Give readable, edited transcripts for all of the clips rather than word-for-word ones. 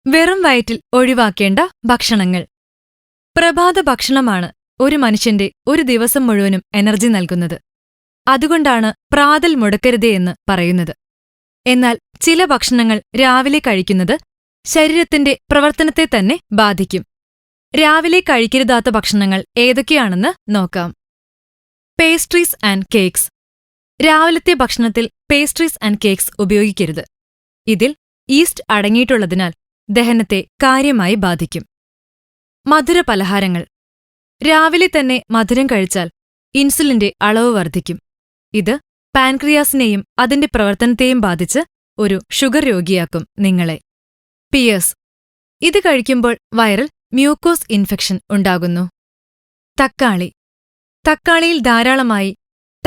വെറും വയറ്റിൽ ഒഴിവാക്കേണ്ട ഭക്ഷണങ്ങൾ. പ്രഭാത ഭക്ഷണമാണ് ഒരു മനുഷ്യന്റെ ഒരു ദിവസം മുഴുവനും എനർജി നൽകുന്നത്. അതുകൊണ്ടാണ് പ്രാതൽ മുടക്കരുതേ എന്ന് പറയുന്നത്. എന്നാൽ ചില ഭക്ഷണങ്ങൾ രാവിലെ കഴിക്കുന്നത് ശരീരത്തിന്റെ പ്രവർത്തനത്തെ തന്നെ ബാധിക്കും. രാവിലെ കഴിക്കരുതാത്ത ഭക്ഷണങ്ങൾ ഏതൊക്കെയാണെന്ന് നോക്കാം. Pastries and cakes. രാവിലത്തെ ഭക്ഷണത്തിൽ പേസ്ട്രീസ് ആൻഡ് കേക്ക്സ് ഉപയോഗിക്കരുത്. ഇതിൽ ഈസ്റ്റ് അടങ്ങിയിട്ടുള്ളതിനാൽ ദഹനത്തെ കാര്യമായി ബാധിക്കും. മധുരപലഹാരങ്ങൾ. രാവിലെ തന്നെ മധുരം കഴിച്ചാൽ ഇൻസുലിന്റെ അളവ് വർദ്ധിക്കും. ഇത് പാൻക്രിയാസിനെയും അതിന്റെ പ്രവർത്തനത്തെയും ബാധിച്ച് ഒരു ഷുഗർ രോഗിയാക്കും നിങ്ങളെ. പിയേഴ്സ്. ഇത് കഴിക്കുമ്പോൾ വയറിൽ മ്യൂക്കോസ് ഇൻഫെക്ഷൻ ഉണ്ടാകുന്നു. തക്കാളി. തക്കാളിയിൽ ധാരാളമായി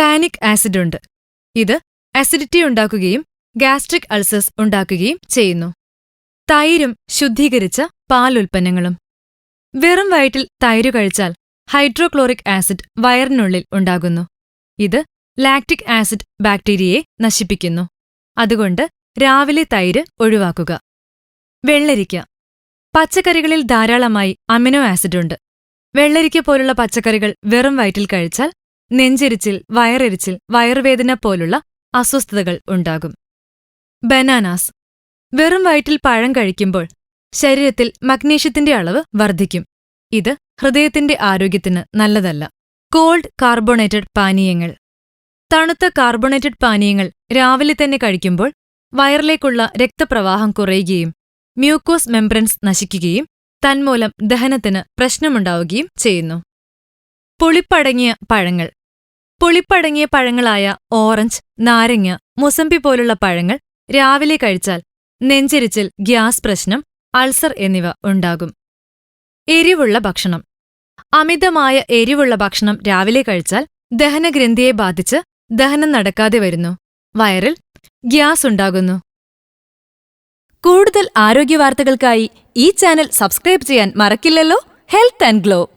ടാനിക് ആസിഡ് ഉണ്ട്. ഇത് അസിഡിറ്റി ഉണ്ടാക്കുകയും ഗാസ്ട്രിക് അൾസേഴ്സ് ഉണ്ടാക്കുകയും ചെയ്യുന്നു. തൈരും ശുദ്ധീകരിച്ച പാലുൽപ്പന്നങ്ങളും. വെറും വയറ്റിൽ തൈര് കഴിച്ചാൽ ഹൈഡ്രോക്ലോറിക് ആസിഡ് വയറിനുള്ളിൽ ഉണ്ടാകുന്നു. ഇത് ലാക്റ്റിക് ആസിഡ് ബാക്ടീരിയയെ നശിപ്പിക്കുന്നു. അതുകൊണ്ട് രാവിലെ തൈര് ഒഴിവാക്കുക. വെള്ളരിക്ക. പച്ചക്കറികളിൽ ധാരാളമായി അമിനോ ആസിഡ് ഉണ്ട്. വെള്ളരിക്ക പോലുള്ള പച്ചക്കറികൾ വെറും വയറ്റിൽ കഴിച്ചാൽ നെഞ്ചെരിച്ചിൽ, വയറെരിച്ചിൽ, വയറുവേദന പോലുള്ള അസ്വസ്ഥതകൾ ഉണ്ടാകും. ബനാനാസ്. വെറും വയറ്റിൽ പഴം കഴിക്കുമ്പോൾ ശരീരത്തിൽ മഗ്നീഷ്യത്തിന്റെ അളവ് വർദ്ധിക്കും. ഇത് ഹൃദയത്തിന്റെ ആരോഗ്യത്തിന് നല്ലതല്ല. കോൾഡ് കാർബണേറ്റഡ് പാനീയങ്ങൾ. തണുത്ത കാർബണേറ്റഡ് പാനീയങ്ങൾ രാവിലെ തന്നെ കഴിക്കുമ്പോൾ വയറിലേക്കുള്ള രക്തപ്രവാഹം കുറയുകയും മ്യൂക്കോസ് മെംബ്രൻസ് നശിക്കുകയും തന്മൂലം ദഹനത്തിന് പ്രശ്നമുണ്ടാവുകയും ചെയ്യുന്നു. പുളിപ്പടങ്ങിയ പഴങ്ങൾ. പുളിപ്പടങ്ങിയ പഴങ്ങളായ ഓറഞ്ച്, നാരങ്ങ, മുസമ്പി പോലുള്ള പഴങ്ങൾ രാവിലെ കഴിച്ചാൽ നെഞ്ചെരിച്ചിൽ, ഗ്യാസ് പ്രശ്നം, അൾസർ എന്നിവ ഉണ്ടാകും. എരിവുള്ള ഭക്ഷണം. അമിതമായ എരിവുള്ള ഭക്ഷണം രാവിലെ കഴിച്ചാൽ ദഹനഗ്രന്ഥിയെ ബാധിച്ച് ദഹനം നടക്കാതെ വരുന്നു. വയറിൽ ഗ്യാസ് ഉണ്ടാകുന്നു. കൂടുതൽ ആരോഗ്യവാർത്തകൾക്കായി ഈ ചാനൽ സബ്സ്ക്രൈബ് ചെയ്യാൻ മറക്കില്ലല്ലോ. Health and glow.